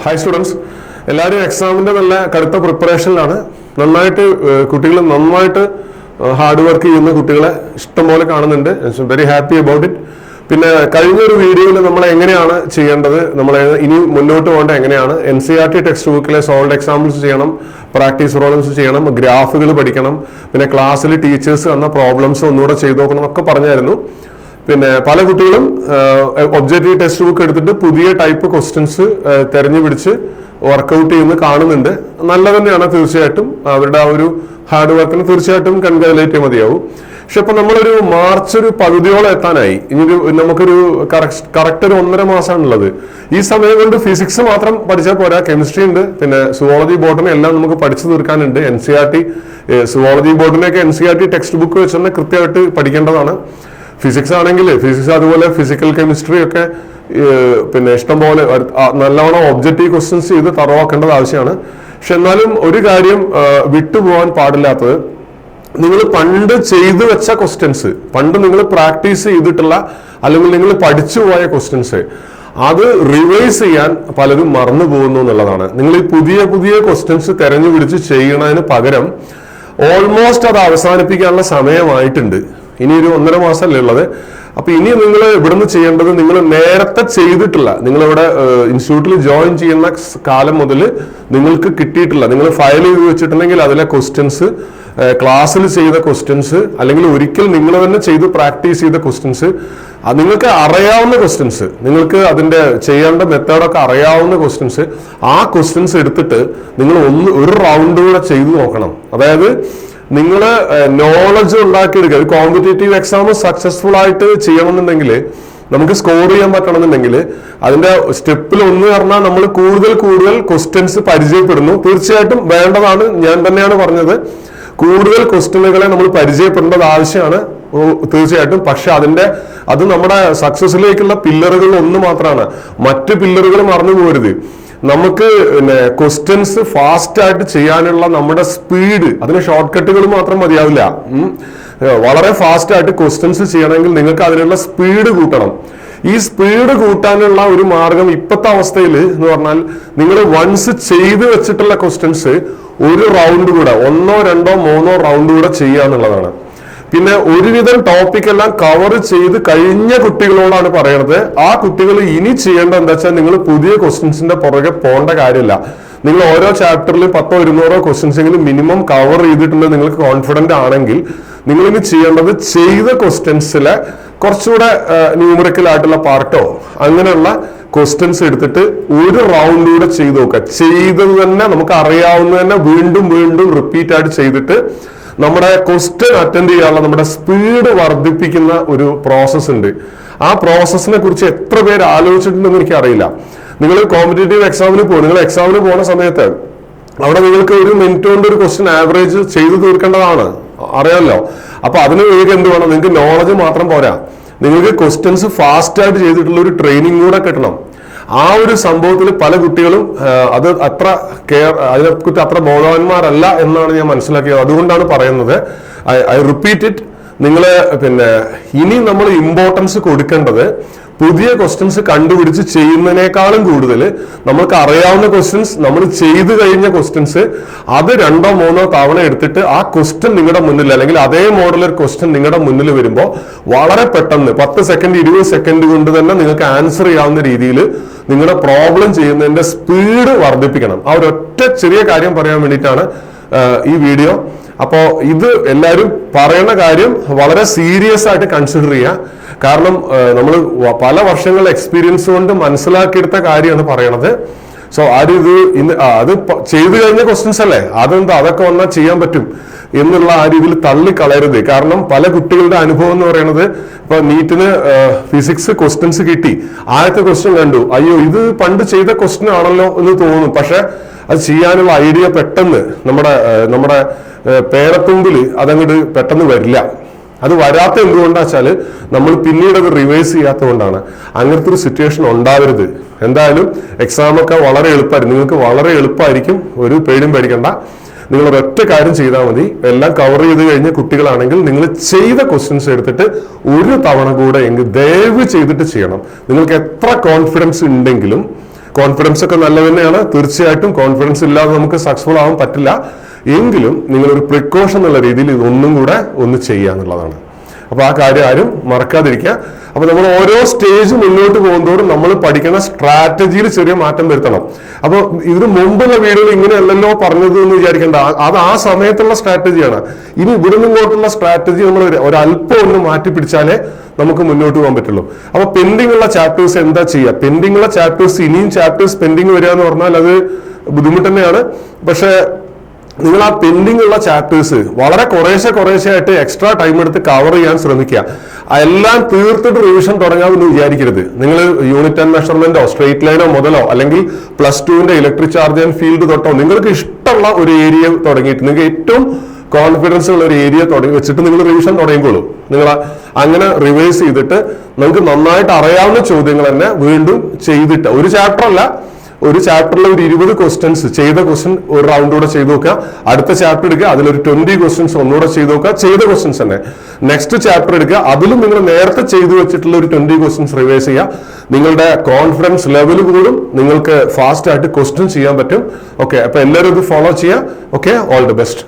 Hi students, എല്ലാവരും എക്സാമിന്റെ നല്ല കടുത്ത പ്രിപ്പറേഷനിലാണ്. നന്നായിട്ട് കുട്ടികൾ നന്നായിട്ട് ഹാർഡ് വർക്ക് ചെയ്യുന്ന കുട്ടികളെ ഇഷ്ടംപോലെ കാണുന്നുണ്ട്. Very happy about it. പിന്നെ കഴിഞ്ഞൊരു വീഡിയോയിൽ നമ്മൾ എങ്ങനെയാണ് ചെയ്യേണ്ടത്, നമ്മൾ ഇനി മുന്നോട്ട് പോകേണ്ട എങ്ങനെയാണ്, NCERT ടെക്സ്റ്റ് ബുക്കിലെ സോൾഡ് എക്സാമ്പിൾസ് ചെയ്യണം, പ്രാക്ടീസ് പ്രോബ്ലംസ് ചെയ്യണം, ഗ്രാഫുകൾ പഠിക്കണം, പിന്നെ ക്ലാസ്സിൽ ടീച്ചേഴ്സ് തന്ന പ്രോബ്ലംസ് ഒന്നുകൂടെ ചെയ്ത് നോക്കണം എന്നൊക്കെ പറഞ്ഞായിരുന്നു. പിന്നെ പല കുട്ടികളും ഒബ്ജക്റ്റീവ് ടെക്സ്റ്റ് ബുക്ക് എടുത്തിട്ട് പുതിയ ടൈപ്പ് ക്വസ്റ്റ്യൻസ് തെരഞ്ഞു പിടിച്ച് വർക്കൗട്ട് ചെയ്യുന്നത് കാണുന്നുണ്ട്. നല്ല തന്നെയാണ് തീർച്ചയായിട്ടും. അവരുടെ ആ ഒരു ഹാർഡ് വർക്കിന് തീർച്ചയായിട്ടും കൺഗ്രാജുലേറ്റ് ചെയ്യാൻ മതിയാവും. പക്ഷെ ഇപ്പൊ നമ്മളൊരു മാർച്ച് ഒരു പകുതിയോളം എത്താനായി. ഇനി നമുക്കൊരു കറക്റ്റ് ഒരു 1.5 മാസമാണുള്ളത്. ഈ സമയം കൊണ്ട് ഫിസിക്സ് മാത്രം പഠിച്ചാൽ പോരാ, കെമിസ്ട്രി ഉണ്ട്, പിന്നെ സുവോളജി ബോട്ടണി എല്ലാം നമുക്ക് പഠിച്ചു തീർക്കാനുണ്ട്. NCERT സുവോളജി ബോട്ടണിയൊക്കെ NCERT ടെക്സ്റ്റ് ബുക്ക് വെച്ച് തന്നെ കൃത്യമായിട്ട് പഠിക്കേണ്ടതാണ്. ഫിസിക്സ് ആണെങ്കിൽ ഫിസിക്സ്, അതുപോലെ ഫിസിക്കൽ കെമിസ്ട്രി ഒക്കെ പിന്നെ ഇഷ്ടംപോലെ നല്ലവണ്ണം ഒബ്ജക്റ്റീവ് ക്വസ്റ്റ്യൻസ് ചെയ്ത് തറവാക്കേണ്ടത് ആവശ്യമാണ്. പക്ഷെ എന്നാലും ഒരു കാര്യം വിട്ടുപോകാൻ പാടില്ലാത്തത്, നിങ്ങൾ പണ്ട് ചെയ്തു വെച്ച ക്വസ്റ്റ്യൻസ്, പണ്ട് നിങ്ങൾ പ്രാക്ടീസ് ചെയ്തിട്ടുള്ള അല്ലെങ്കിൽ നിങ്ങൾ പഠിച്ചു പോയ ക്വസ്റ്റ്യൻസ്, അത് റിവൈസ് ചെയ്യാൻ പലരും മറന്നു പോകുന്നു എന്നുള്ളതാണ്. നിങ്ങൾ ഈ പുതിയ പുതിയ ക്വസ്റ്റ്യൻസ് തെരഞ്ഞു പിടിച്ച് ചെയ്യുന്നതിന് പകരം ഓൾമോസ്റ്റ് അത് അവസാനിപ്പിക്കാനുള്ള സമയമായിട്ടുണ്ട്. ഇനി ഒരു 1.5 മാസമല്ലേ ഉള്ളത്. അപ്പൊ ഇനി നിങ്ങൾ ഇവിടുന്ന് ചെയ്യേണ്ടത്, നിങ്ങൾ നേരത്തെ ചെയ്തിട്ടില്ല, നിങ്ങളിവിടെ ഇൻസ്റ്റിറ്റ്യൂട്ടിൽ ജോയിൻ ചെയ്യുന്ന കാലം മുതൽ നിങ്ങൾക്ക് കിട്ടിയിട്ടില്ല, നിങ്ങൾ ഫയൽ ചെയ്ത് വെച്ചിട്ടുണ്ടെങ്കിൽ അതിലെ ക്വസ്റ്റ്യൻസ്, ക്ലാസ്സിൽ ചെയ്ത ക്വസ്റ്റ്യൻസ്, അല്ലെങ്കിൽ ഒരിക്കൽ നിങ്ങൾ തന്നെ ചെയ്ത് പ്രാക്ടീസ് ചെയ്ത ക്വസ്റ്റ്യൻസ്, നിങ്ങൾക്ക് അറിയാവുന്ന ക്വസ്റ്റ്യൻസ്, നിങ്ങൾക്ക് അതിന്റെ ചെയ്യേണ്ട മെത്തേഡൊക്കെ അറിയാവുന്ന ക്വസ്റ്റ്യൻസ്, ആ ക്വസ്റ്റ്യൻസ് എടുത്തിട്ട് നിങ്ങൾ ഒരു റൗണ്ട് കൂടെ ചെയ്തു നോക്കണം. അതായത് നിങ്ങൾ നോളജ് ഉണ്ടാക്കിയെടുക്കുക. ഒരു കോമ്പറ്റേറ്റീവ് എക്സാം സക്സസ്ഫുൾ ആയിട്ട് ചെയ്യണമെന്നുണ്ടെങ്കിൽ, നമുക്ക് സ്കോർ ചെയ്യാൻ പറ്റണമെന്നുണ്ടെങ്കിൽ, അതിന്റെ സ്റ്റെപ്പിൽ ഒന്ന് പറഞ്ഞാൽ നമ്മൾ കൂടുതൽ ക്വസ്റ്റ്യൻസ് പരിചയപ്പെടുന്നു. തീർച്ചയായിട്ടും വേണ്ടതാണ്, ഞാൻ തന്നെയാണ് പറഞ്ഞത്, കൂടുതൽ ക്വസ്റ്റ്യനുകളെ നമ്മൾ പരിചയപ്പെടേണ്ടത് ആവശ്യമാണ് തീർച്ചയായിട്ടും. പക്ഷെ അത് നമ്മുടെ സക്സസിലേക്കുള്ള പില്ലറുകൾ ഒന്ന് മാത്രമാണ്. മറ്റ് പില്ലറുകൾ മറന്നു പോകരുത്. നമുക്ക് പിന്നെ ക്വസ്റ്റ്യൻസ് ഫാസ്റ്റ് ആയിട്ട് ചെയ്യാനുള്ള നമ്മുടെ സ്പീഡ്, അതിന് ഷോർട്ട് കട്ടുകൾ മാത്രം മതിയാവില്ല. വളരെ ഫാസ്റ്റ് ആയിട്ട് ക്വസ്റ്റ്യൻസ് ചെയ്യണമെങ്കിൽ നിങ്ങൾക്ക് അതിനുള്ള സ്പീഡ് കൂട്ടണം. ഈ സ്പീഡ് കൂട്ടാനുള്ള ഒരു മാർഗം ഇപ്പോഴത്തെ അവസ്ഥയിൽ എന്ന് പറഞ്ഞാൽ, നിങ്ങൾ വൺസ് ചെയ്ത് വെച്ചിട്ടുള്ള ക്വസ്റ്റ്യൻസ് ഒരു റൗണ്ട് കൂടെ, 1, 2, 3 റൗണ്ട് കൂടെ ചെയ്യുക എന്നുള്ളതാണ്. പിന്നെ ഒരുവിധം ടോപ്പിക് എല്ലാം കവർ ചെയ്ത് കഴിഞ്ഞ കുട്ടികളോടാണ് പറയണത്. ആ കുട്ടികൾ ഇനി ചെയ്യേണ്ടത് എന്താ വെച്ചാൽ, നിങ്ങൾ പുതിയ ക്വസ്റ്റ്യൻസിന്റെ പുറകെ പോകേണ്ട കാര്യമില്ല. നിങ്ങൾ ഓരോ ചാപ്റ്ററിൽ 100 200 ക്വസ്റ്റ്യൻസ് എങ്കിലും മിനിമം കവർ ചെയ്തിട്ടുണ്ട് നിങ്ങൾക്ക് കോൺഫിഡന്റ് ആണെങ്കിൽ, നിങ്ങൾ ഇനി ചെയ്യേണ്ടത് ചെയ്ത ക്വസ്റ്റ്യൻസിലെ കുറച്ചുകൂടെ ന്യൂമറിക്കൽ ആയിട്ടുള്ള പാർട്ടോ അങ്ങനെയുള്ള ക്വസ്റ്റ്യൻസ് എടുത്തിട്ട് ഒരു റൗണ്ട് കൂടെ ചെയ്ത് നോക്കുക. ചെയ്തത് തന്നെ നമുക്ക് അറിയാവുന്ന തന്നെ വീണ്ടും റിപ്പീറ്റ് ആയിട്ട് ചെയ്തിട്ട് നമ്മുടെ ക്വസ്റ്റ്യൻ അറ്റൻഡ് ചെയ്യാനുള്ള നമ്മുടെ സ്പീഡ് വർദ്ധിപ്പിക്കുന്ന ഒരു പ്രോസസ് ഉണ്ട്. ആ പ്രോസസ്സിനെ കുറിച്ച് എത്ര പേര് ആലോചിച്ചിട്ടുണ്ടെന്ന് എനിക്കറിയില്ല. നിങ്ങൾ കോമ്പറ്റേറ്റീവ് എക്സാമിന് പോകും, നിങ്ങൾ എക്സാമിന് പോകുന്ന സമയത്ത് അവിടെ നിങ്ങൾക്ക് 1 മിനിറ്റ് കൊണ്ട് ഒരു ക്വസ്റ്റ്യൻ ആവറേജ് ചെയ്തു തീർക്കേണ്ടതാണ്, അറിയാമല്ലോ. അപ്പൊ അതിന് വേണ്ടി എന്ത് വേണം, നിങ്ങൾക്ക് നോളജ് മാത്രം പോരാ, നിങ്ങൾക്ക് ക്വസ്റ്റ്യൻസ് ഫാസ്റ്റ് ആയിട്ട് ചെയ്തിട്ടുള്ള ഒരു ട്രെയിനിങ് കൂടെ കിട്ടണം. ആ ഒരു സംഭവത്തിൽ പല കുട്ടികളും അത് അതിനെക്കുറിച്ച് അത്ര ബോധവാന്മാരല്ല എന്നാണ് ഞാൻ മനസ്സിലാക്കിയത്. അതുകൊണ്ടാണ് പറയുന്നത്, ഐ റിപ്പീറ്റ് ഇറ്റ്, നിങ്ങള് പിന്നെ ഇനി നമ്മൾ ഇമ്പോർട്ടൻസ് കൊടുക്കേണ്ടത് പുതിയ ക്വസ്റ്റ്യൻസ് കണ്ടുപിടിച്ച് ചെയ്യുന്നതിനേക്കാളും കൂടുതൽ നമുക്ക് അറിയാവുന്ന ക്വസ്റ്റ്യൻസ്, നമ്മൾ ചെയ്തു കഴിഞ്ഞ ക്വസ്റ്റ്യൻസ്, അത് 2 3 തവണ എടുത്തിട്ട് ആ ക്വസ്റ്റ്യൻ നിങ്ങളുടെ മുന്നിൽ, അല്ലെങ്കിൽ അതേ മോഡൽ ഒരു ക്വസ്റ്റ്യൻ നിങ്ങളുടെ മുന്നിൽ വരുമ്പോൾ വളരെ പെട്ടെന്ന് 10 സെക്കൻഡ് 20 സെക്കൻഡ് കൊണ്ട് തന്നെ നിങ്ങൾക്ക് ആൻസർ ചെയ്യാവുന്ന രീതിയിൽ നിങ്ങളുടെ പ്രോബ്ലം ചെയ്യുന്നതിന്റെ സ്പീഡ് വർദ്ധിപ്പിക്കണം. ആ ഒരൊറ്റ ചെറിയ കാര്യം പറയാൻ വേണ്ടിയിട്ടാണ് ഈ വീഡിയോ. അപ്പോൾ ഇത് എല്ലാവരും പറയുന്ന കാര്യം വളരെ സീരിയസ് ആയിട്ട് കൺസിഡർ ചെയ്യുക. കാരണം നമ്മൾ പല വർഷങ്ങളുടെ എക്സ്പീരിയൻസ് കൊണ്ട് മനസ്സിലാക്കിയെടുത്ത കാര്യമാണ് പറയണത്. സോ അത് ചെയ്തു കഴിഞ്ഞ ക്വസ്റ്റ്യൻസ് അല്ലേ, അതൊക്കെ വന്നാൽ ചെയ്യാൻ പറ്റും എന്നുള്ള ആ രീതിയിൽ തള്ളിക്കളയരുത്. കാരണം പല കുട്ടികളുടെ അനുഭവം എന്ന് പറയുന്നത്, ഇപ്പൊ നീറ്റിന് ഫിസിക്സ് ക്വസ്റ്റ്യൻസ് കിട്ടി, ആദ്യത്തെ ക്വസ്റ്റ്യൻ കണ്ടു, അയ്യോ ഇത് പണ്ട് ചെയ്ത ക്വസ്റ്റ്യൻ ആണല്ലോ എന്ന് തോന്നും. പക്ഷെ അത് ചെയ്യാനുള്ള ഐഡിയ പെട്ടെന്ന് നമ്മുടെ പേരത്തുമ്പിൽ അതങ്ങോട്ട് പെട്ടെന്ന് വരില്ല. അത് വരാത്ത എന്തുകൊണ്ടാ വെച്ചാല് നമ്മൾ പിന്നീട് അത് റിവൈസ് ചെയ്യാത്തത് കൊണ്ടാണ്. അങ്ങനത്തെ ഒരു സിറ്റുവേഷൻ ഉണ്ടാവരുത്. എന്തായാലും എക്സാമൊക്കെ വളരെ എളുപ്പമായിരിക്കും, നിങ്ങൾക്ക് വളരെ എളുപ്പമായിരിക്കും, ഒരു പേടിയും പേടിക്കണ്ട. നിങ്ങൾ ഒരൊറ്റ കാര്യം ചെയ്താൽ മതി. എല്ലാം കവർ ചെയ്ത് കഴിഞ്ഞ കുട്ടികളാണെങ്കിൽ നിങ്ങൾ ചെയ്ത ക്വസ്റ്റ്യൻസ് എടുത്തിട്ട് ഒരു തവണ കൂടെ ദയവ് ചെയ്തിട്ട് ചെയ്യണം. നിങ്ങൾക്ക് എത്ര കോൺഫിഡൻസ് ഉണ്ടെങ്കിലും കോൺഫിഡൻസ് ഒക്കെ നല്ലത് തന്നെയാണ്. തീർച്ചയായിട്ടും കോൺഫിഡൻസ് ഇല്ലാതെ നമുക്ക് സക്സസ്ഫുൾ ആവാൻ പറ്റില്ല. എങ്കിലും നിങ്ങളൊരു പ്രിക്കോഷൻ എന്നുള്ള രീതിയിൽ ഇതൊന്നും കൂടെ ഒന്ന് ചെയ്യുക എന്നുള്ളതാണ്. അപ്പൊ ആ കാര്യം ആരും മറക്കാതിരിക്കുക. അപ്പൊ നമ്മൾ ഓരോ സ്റ്റേജ് മുന്നോട്ട് പോകുന്നതോടും നമ്മൾ പഠിക്കുന്ന സ്ട്രാറ്റജിയിൽ ചെറിയ മാറ്റം വരുത്തണം. അപ്പൊ ഇതിന് മുമ്പുള്ള വീഡിയോയിൽ ഇങ്ങനെയല്ലല്ലോ പറഞ്ഞത് എന്ന് വിചാരിക്കേണ്ട, അത് ആ സമയത്തുള്ള സ്ട്രാറ്റജിയാണ്. ഇനി ഇവിടെ നിന്നോട്ടുള്ള സ്ട്രാറ്റജി നമ്മൾ ഒരല്പം ഒന്ന് മാറ്റി പിടിച്ചാലേ നമുക്ക് മുന്നോട്ട് പോകാൻ പറ്റുള്ളൂ. അപ്പൊ പെൻഡിങ് ഉള്ള ചാപ്റ്റേഴ്സ് എന്താ ചെയ്യുക? പെൻഡിങ് ഉള്ള ചാപ്റ്റേഴ്സ്, ഇനിയും ചാപ്റ്റേഴ്സ് പെൻഡിങ് വരിക എന്ന് പറഞ്ഞാൽ അത് ബുദ്ധിമുട്ട് തന്നെയാണ്. പക്ഷെ നിങ്ങൾ ആ പെൻഡിങ് ഉള്ള ചാപ്റ്റേഴ്സ് വളരെ കുറേശ്ശെ ആയിട്ട് എക്സ്ട്രാ ടൈം എടുത്ത് കവർ ചെയ്യാൻ ശ്രമിക്കുക. എല്ലാം തീർത്തിട്ട് റിവിഷൻ തുടങ്ങാമെന്ന് വിചാരിക്കരുത്. നിങ്ങൾ യൂണിറ്റ് ആൻഡ് മെഷർമെന്റോ സ്ട്രേറ്റ് ലൈനോ മുതലോ അല്ലെങ്കിൽ +2 ഇലക്ട്രിക് ചാർജ് ആൻഡ് ഫീൽഡ് തൊട്ടോ നിങ്ങൾക്ക് ഇഷ്ടമുള്ള ഒരു ഏരിയ തുടങ്ങിയിട്ട് നിങ്ങൾക്ക് ഏറ്റവും കോൺഫിഡൻസ് ഉള്ള ഒരു ഏരിയ തുടങ്ങി വെച്ചിട്ട് നിങ്ങൾ റിവിഷൻ തുടങ്ങിക്കോളൂ. നിങ്ങൾ അങ്ങനെ റിവൈസ് ചെയ്തിട്ട് നിങ്ങൾക്ക് നന്നായിട്ട് അറിയാവുന്ന ചോദ്യങ്ങൾ തന്നെ വീണ്ടും ചെയ്തിട്ട്, ഒരു ചാപ്റ്റർ അല്ല, ഒരു ചാപ്റ്ററിൽ ഒരു 20 ക്വസ്റ്റ്യൻസ് ചെയ്ത ക്വസ്റ്റ്യൻ ഒരു റൗണ്ട് കൂടെ ചെയ്ത് നോക്കുക. അടുത്ത ചാപ്റ്റർ എടുക്കുക, അതിലൊരു 20 ക്വസ്റ്റ്യൻസ് ഒന്നുകൂടെ ചെയ്ത് നോക്കുക, ചെയ്ത ക്വസ്റ്റ്യൻസ് തന്നെ. നെക്സ്റ്റ് ചാപ്റ്റർ എടുക്കുക, അതിലും നിങ്ങൾ നേരത്തെ ചെയ്തു വെച്ചിട്ടുള്ള ഒരു 20 ക്വസ്റ്റ്യൻസ് റിവൈസ് ചെയ്യുക. നിങ്ങളുടെ കോൺഫിഡൻസ് ലെവൽ കൂടും, നിങ്ങൾക്ക് ഫാസ്റ്റ് ആയിട്ട് ക്വസ്റ്റ്യൻ ചെയ്യാൻ പറ്റും. ഓക്കെ, അപ്പൊ എല്ലാവരും ഇത് ഫോളോ ചെയ്യുക. Okay, all the best.